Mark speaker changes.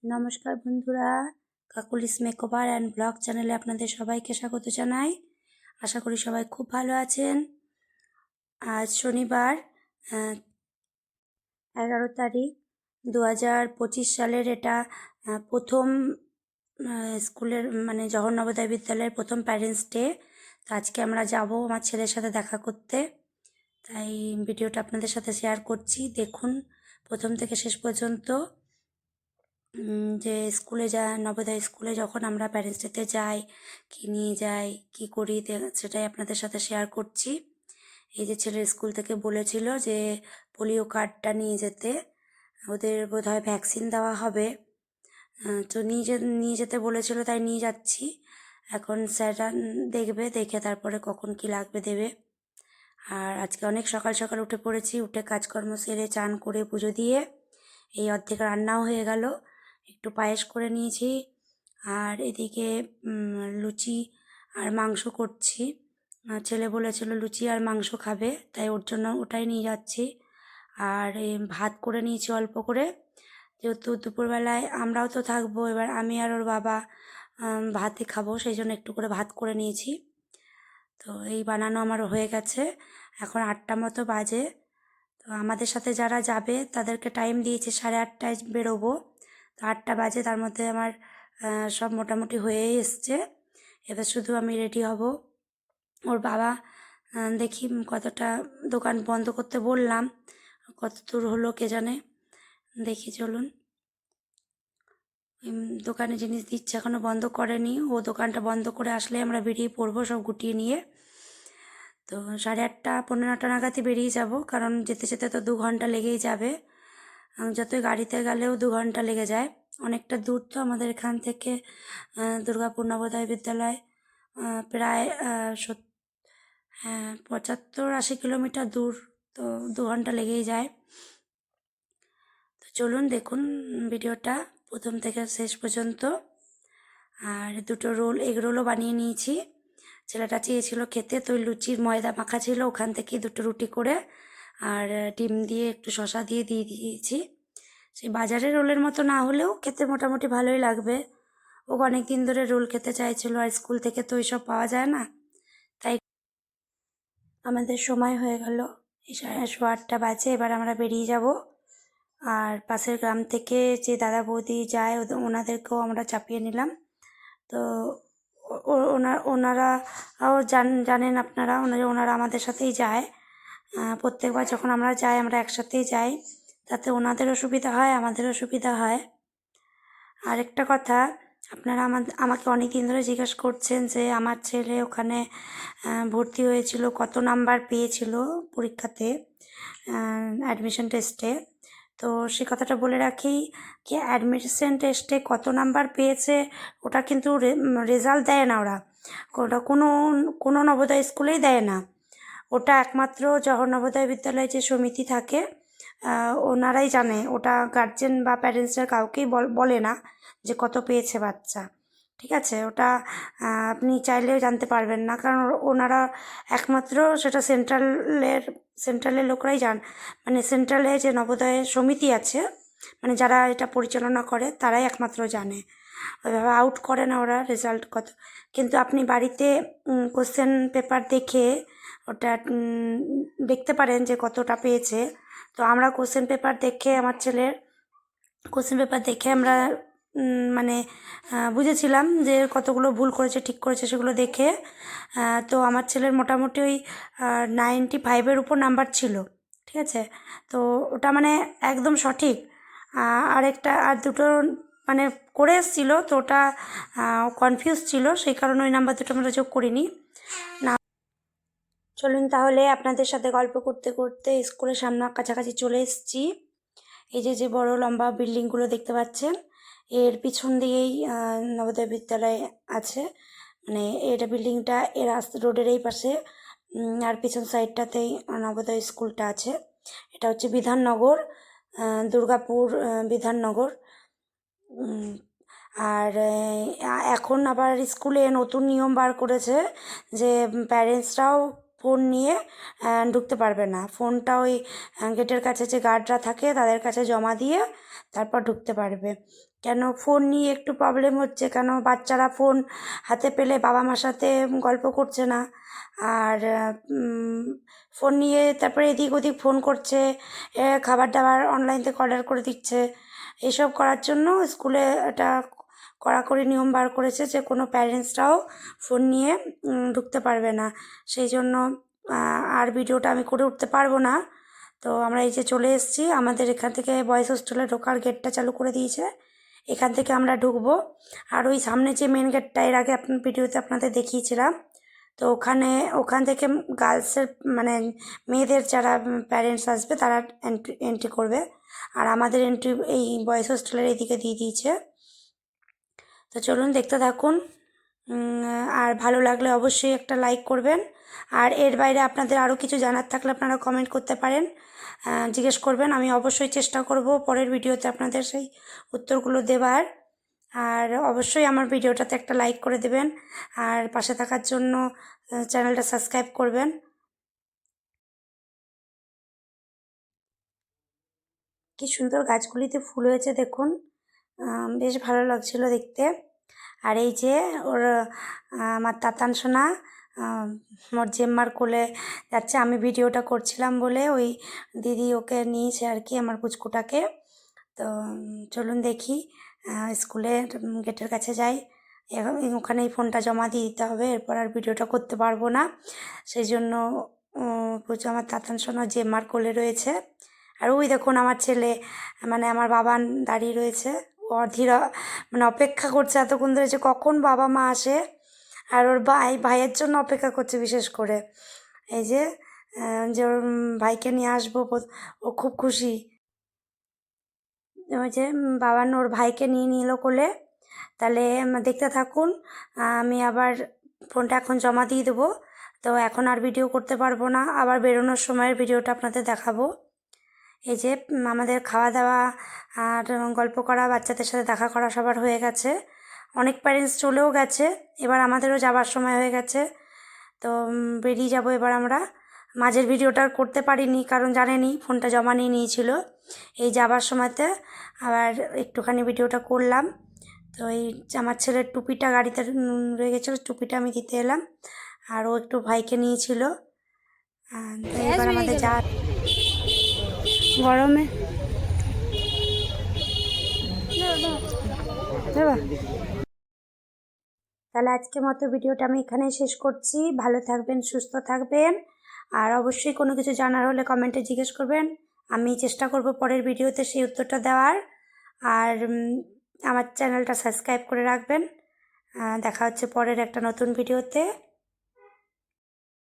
Speaker 1: নমস্কার বন্ধুরা, Kokkalis makeover and blog চ্যানেলে আপনাদের সবাইকে স্বাগত জানাই। আশা করি সবাই খুব ভালো আছেন। আজ শনিবার 11 তারিখ 2025 সালের এটা প্রথম স্কুলের মানে জওহর নবোদয় বিদ্যালয়ের প্রথম প্যারেন্টস ডে। তো আজকে আমরা যাব আমার ছেলের সাথে দেখা করতে, তাই ভিডিওটা আপনাদের সাথে শেয়ার করছি। দেখুন প্রথম থেকে শেষ পর্যন্ত যে স্কুলে নবোদয় স্কুলে যখন আমরা প্যারেন্টস ডেতে যাই, কী নিয়ে যাই, কী করি, সেটাই আপনাদের সাথে শেয়ার করছি। এই যে ছেলের স্কুল থেকে বলেছিল যে পোলিও কার্ডটা নিয়ে যেতে, ওদের বোধহয় ভ্যাকসিন দেওয়া হবে। তো নিয়ে যেতে বলেছিল, তাই নিয়ে যাচ্ছি। এখন স্যাররা দেখবে, দেখে তারপরে কখন কি লাগবে দেবে। আর আজকে অনেক সকাল সকাল উঠে পড়েছি, উঠে কাজকর্ম সেরে চান করে পুজো দিয়ে এই অর্ধেক রান্নাও হয়ে গেল। একটু পায়েস করে নিয়েছি, আর এদিকে লুচি আর মাংস করছি। ছেলে বলেছিল লুচি আর মাংস খাবে, তাই ওর জন্য ওটাই নিয়ে যাচ্ছি। আর ভাত করে নিয়েছি অল্প করে, যেহেতু দুপুরবেলায় আমরাও তো থাকবো, এবার আমি আর ওর বাবা ভাতই খাবো, সেই জন্য একটু করে ভাত করে নিয়েছি। তো এই বানানো আমার হয়ে গেছে। এখন 8টা মতো বাজে। তো আমাদের সাথে যারা যাবে তাদেরকে টাইম দিয়েছে 8:30টায় বেরোবো। তো 8টা বাজে, তার মধ্যে আমার সব মোটামুটি হয়েই এসছে। এবার শুধু আমি রেডি হব। ওর বাবা দেখি কতটা, দোকান বন্ধ করতে বললাম, কত দূর হলো কে জানে। দেখি চলুন। দোকানে জিনিস দিচ্ছে, এখনও বন্ধ করেনি। ও দোকানটা বন্ধ করে আসলে আমরা বেরিয়ে পড়বো সব গুটিয়ে নিয়ে। তো 8:30 পৌনে 9টা নাগাদই বেরিয়ে যাব, কারণ যেতে যেতে তো 2 ঘন্টা লেগেই যাবে। যতই গাড়িতে গেলেও 2 ঘন্টা লেগে যায়, অনেকটা দূর তো আমাদের এখান থেকে দুর্গাপুর নবোদয় বিদ্যালয়। প্রায় 75-80 কিলোমিটার দূর, তো 2 ঘন্টা লেগেই যায়। তো চলুন দেখুন ভিডিওটা প্রথম থেকে শেষ পর্যন্ত। আর 2টো এগ রোলও বানিয়ে নিয়েছি। ছেলেটা চেয়েছিল খেতে, তো লুচির ময়দা মাখা ছিল, ওখান থেকে 2টো রুটি করে আর ডিম দিয়ে একটু শসা দিয়ে দিয়েছি। সেই বাজারের রোলের মতো না হলেও খেতে মোটামুটি ভালোই লাগবে। ও অনেক দিন ধরে রোল খেতে চাইছিল, আর স্কুল থেকে তো এইসব পাওয়া যায় না, তাই আমাদের সময় হয়ে গেল। এই 8:30 বাজে, এবার আমরা বেরিয়ে যাব। আর পাশের গ্রাম থেকে যে দাদা বৌদি যায়, ওনাদেরকেও আমরা চাপিয়ে নিলাম। তো ওনারাও জানেন আপনারা, ওনারা আমাদের সাথেই যায়। প্রত্যেকবার যখন আমরা যাই আমরা একসাথেই যাই, তাতে ওনাদেরও সুবিধা হয়, আমাদেরও সুবিধা হয়। আরেকটা কথা, আপনারা আমাকে অনেক দিন ধরে জিজ্ঞেস করছেন যে আমার ছেলে ওখানে ভর্তি হয়েছিল, কত নাম্বার পেয়েছিল পরীক্ষাতে, অ্যাডমিশন টেস্টে। তো সে কথাটা বলে রাখি, কি অ্যাডমিশন টেস্টে কত নাম্বার পেয়েছে ওটা কিন্তু রেজাল্ট দেয় না ওরা, ওটা কোনো নবোদয় স্কুলেই দেয় না। ওটা একমাত্র জওহর নবোদয় বিদ্যালয়ে যে সমিতি থাকে ওনারাই জানে, ওটা গার্জেন বা প্যারেন্টসরা কাউকেই বলে না যে কত পেয়েছে বাচ্চা। ঠিক আছে, ওটা আপনি চাইলেও জানতে পারবেন না, কারণ ওনারা একমাত্র সেটা সেন্ট্রালের লোকরাই মানে সেন্ট্রালে যে নবোদয় সমিতি আছে, মানে যারা এটা পরিচালনা করে তারাই একমাত্র জানে। ওইভাবে আউট করে না ওরা রেজাল্ট কত। কিন্তু আপনি বাড়িতে কোশ্চেন পেপার দেখে ওটা দেখতে পারেন যে কতটা পেয়েছে। তো আমরা কোশ্চেন পেপার দেখে, আমার ছেলের কোশ্চেন পেপার দেখে আমরা মানে বুঝেছিলাম যে কতগুলো ভুল করেছে ঠিক করেছে সেগুলো দেখে। তো আমার ছেলের মোটামুটি ওই 95-এর উপর নাম্বার ছিল। ঠিক আছে, তো ওটা মানে একদম সঠিক। আর 2টো মানে করে এসেছিলো, তো ওটা কনফিউজ ছিল, সেই কারণে ওই নাম্বার 2টো আমরা যোগ করিনি। না, চলুন তাহলে আপনাদের সাথে গল্প করতে করতে স্কুলের সামনে কাছাকাছি চলে এসেছি। এই যে বড় লম্বা বিল্ডিংগুলো দেখতে পাচ্ছেন, এর পিছন দিকেই নবোদয় বিদ্যালয় আছে। মানে এটা বিল্ডিংটা এর রোডের এই পাশে, আর পিছন সাইডটাতেই নবোদয় স্কুলটা আছে। এটা হচ্ছে বিধাননগর, দুর্গাপুর বিধাননগর। আর এখন আবার স্কুলে নতুন নিয়ম বার করেছে যে প্যারেন্টসরাও ফোন নিয়ে ঢুকতে পারবে না। ফোনটা ওই গেটের কাছে যে গার্ডরা থাকে তাদের কাছে জমা দিয়ে তারপর ঢুকতে পারবে। কেন ফোন নিয়ে একটু প্রবলেম হচ্ছে, কেন বাচ্চারা ফোন হাতে পেলে বাবা মার সাথে গল্প করছে না, আর ফোন নিয়ে তারপরে এদিক ওদিক ফোন করছে, খাবার দাবার অনলাইন থেকে অর্ডার করে দিচ্ছে। এসব করার জন্য স্কুলে একটা কড়াকড়ি নিয়ম বার করেছে যে কোনো প্যারেন্টসরাও ফোন নিয়ে ঢুকতে পারবে না। সেই জন্য আর ভিডিওটা আমি করে উঠতে পারবো না। তো আমরা এই যে চলে এসেছি, আমাদের এখান থেকে বয়েজ হোস্টেলে ঢোকার গেটটা চালু করে দিয়েছে, এখান থেকে আমরা ঢুকবো। আর ওই সামনে যে মেন গেটটা এর আগে আপনার ভিডিওতে আপনাদের দেখিয়েছিলাম, তো ওখান থেকে গার্লসের মানে মেয়েদের যারা প্যারেন্টস আসবে তারা এন্ট্রি করবে, আর আমাদের এন্ট্রি এই বয়েজ হোস্টেলের এইদিকে দিয়ে দিয়েছে। তো চলুন দেখতে থাকুন, আর ভালো লাগলে অবশ্যই একটা লাইক করবেন। আর এর বাইরে আপনাদের আরও কিছু জানার থাকলে আপনারা কমেন্ট করতে পারেন, জিজ্ঞেস করবেন, আমি অবশ্যই চেষ্টা করব পরের ভিডিওতে আপনাদের সেই উত্তরগুলো দেবার। আর অবশ্যই আমার ভিডিওটাতে একটা লাইক করে দেবেন, আর পাশে থাকার জন্য চ্যানেলটা সাবস্ক্রাইব করবেন। কি সুন্দর গাছগুলিতে ফুল হয়েছে দেখুন, বেশ ভালো লাগছিল দেখতে। আর এই যে ওর আমার তাতান সোনা মোর জেম্মার কোলে যাচ্ছে, আমি ভিডিওটা করছিলাম বলে ওই দিদি ওকে নিয়েছে আর কি, আমার পুচকুটাকে। তো চলুন দেখি, স্কুলে গেটের কাছে যাই, ওখানেই ফোনটা জমা দিয়ে দিতে হবে, এরপর আর ভিডিওটা করতে পারবো না। সেই জন্য আমার তাতান সোনা জেম্মার কোলে রয়েছে। আর ওই দেখুন আমার ছেলে মানে আমার বাবা দাঁড়িয়ে রয়েছে, অধীর মানে অপেক্ষা করছে এতক্ষণ ধরে যে কখন বাবা মা আসে, আর ওর ভাইয়ের জন্য অপেক্ষা করছে বিশেষ করে। এই যে ওর ভাইকে নিয়ে আসবো, ও খুব খুশি। ওই যে বাবান ওর ভাইকে নিয়ে নিল কোলে। তাহলে দেখতে থাকুন, আমি আবার ফোনটা এখন জমা দিয়ে দেবো। তো এখন আর ভিডিও করতে পারবো না, আবার বেরোনোর সময়ের ভিডিওটা আপনাদের দেখাবো। এই যে আমাদের খাওয়া দাওয়া আর গল্প করা, বাচ্চাদের সাথে দেখা করা সবার হয়ে গেছে, অনেক প্যারেন্টস চলেও গেছে, এবার আমাদেরও যাবার সময় হয়ে গেছে। তো বেরিয়ে যাব এবার আমরা। মাঝের ভিডিওটা করতে পারিনি কারণ জানেনই ফোনটা জমা নিয়ে নিয়েছিল, এই যাবার সময়তে আবার একটুখানি ভিডিওটা করলাম। তো এই আমার ছেলের টুপিটা গাড়িতে রয়ে গেছিলো, টুপিটা আমি দিতে এলাম, আর ও একটু ভাইকে নিয়েছিল। তো এবার আমাদের যা গরমে তাহলে আজকের মতো ভিডিওটা আমি এখানেই শেষ করছি। ভালো থাকবেন, সুস্থ থাকবেন, আর অবশ্যই কোনো কিছু জানার হলে কমেন্টে জিজ্ঞেস করবেন, আমি চেষ্টা করব পরের ভিডিওতে সেই উত্তরটা দেওয়ার। আর আমার চ্যানেলটা সাবস্ক্রাইব করে রাখবেন। দেখা হচ্ছে পরের একটা নতুন ভিডিওতে।